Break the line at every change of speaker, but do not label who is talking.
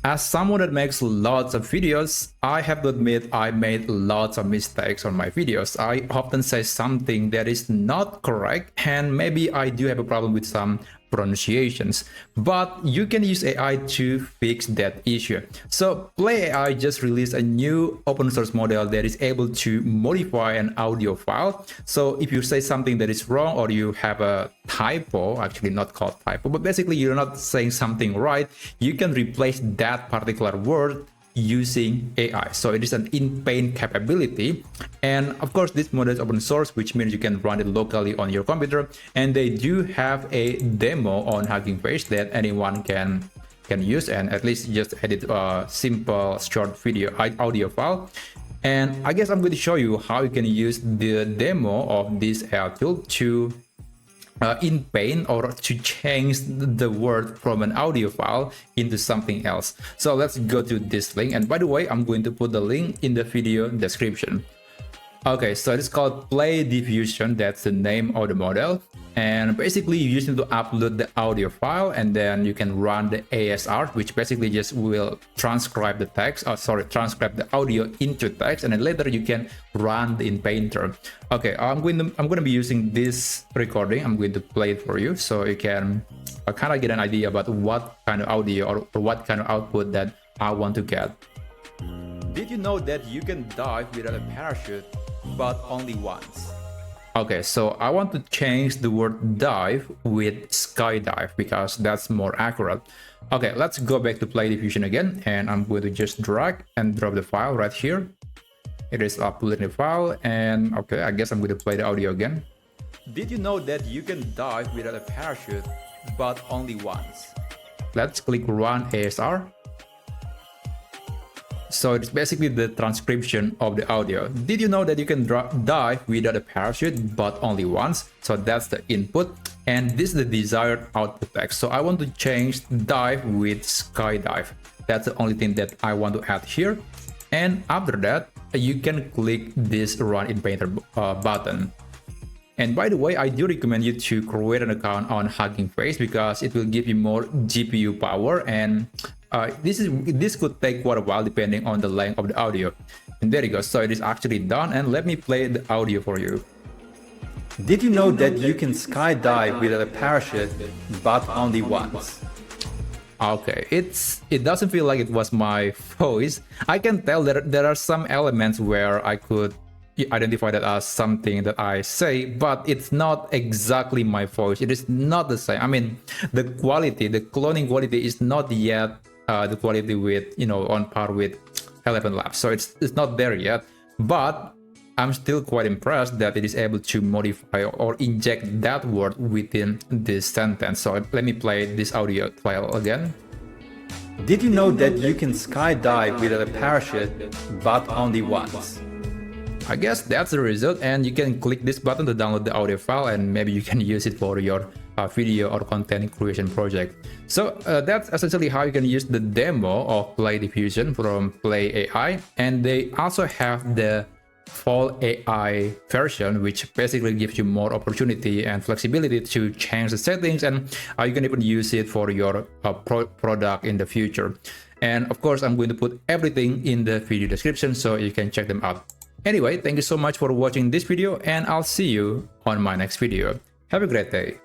As someone that makes lots of videos, I have to admit I made lots of mistakes on my videos. I often say something that is not correct, and maybe I do have a problem with some pronunciations, but you can use AI to fix that issue. So Play AI just released a new open source model that is able to modify an audio file. So if you say something that is wrong, or you have a typo, actually not called typo, but basically you're not saying something right, you can replace that particular word using AI. So it is an in-paint capability, and of course this model is open source, which means you can run it locally on your computer, and they do have a demo on Hugging Face that anyone can use, and at least just edit a simple short video audio file. And I guess I'm going to show you how you can use the demo of this AI tool to in paint, or to change the word from an audio file into something else. So let's go to this link, and by the way, I'm going to put the link in the video description. Okay, so it's called PlayDiffusion, that's the name of the model, and basically you just need to upload the audio file, and then you can run the ASR, which basically just will transcribe the text, transcribe the audio into text, and then later you can run the inpainter. Okay, I'm going to be using this recording. I'm going to play it for you so you can kind of get an idea about what kind of audio or what kind of output that I want to get. Did you know that you can dive without a parachute, but only once? Okay, so I want to change the word dive with skydive because that's more accurate. Okay, let's go back to PlayDiffusion again, and I'm going to just drag and drop the file right here. It is uploading the file, and okay, I guess I'm going to play the audio again. Did you know that you can dive without a parachute, but only once? Let's click Run ASR. So it's basically the transcription of the audio. Did you know that you can dive without a parachute, but only once? So that's the input, and this is the desired output text. So I want to change dive with skydive. That's the only thing that I want to add here. And after that, you can click this Run in Painter button. And by the way, I do recommend you to create an account on Hugging Face because it will give you more GPU power, and this could take quite a while depending on the length of the audio. And there you go. So it is actually done, and let me play the audio for you.
Did you know that you can skydive without a parachute, but only once?
Okay, it doesn't feel like it was my voice. I can tell that there are some elements where I could identify that as something that I say, but it's not exactly my voice. It is not the same. I mean, the cloning quality is not yet the quality with, on par with 11 Labs. So it's not there yet, but I'm still quite impressed that it is able to modify or inject that word within this sentence. So let me play this audio file again.
Did you know that you can skydive without a parachute, but only once?
I guess that's the result, and you can click this button to download the audio file, and maybe you can use it for your video or content creation project. So that's essentially how you can use the demo of PlayDiffusion from Play AI, and they also have the full AI version, which basically gives you more opportunity and flexibility to change the settings, and you can even use it for your product in the future. And of course, I'm going to put everything in the video description so you can check them out. Anyway, thank you so much for watching this video, and I'll see you on my next video. Have a great day.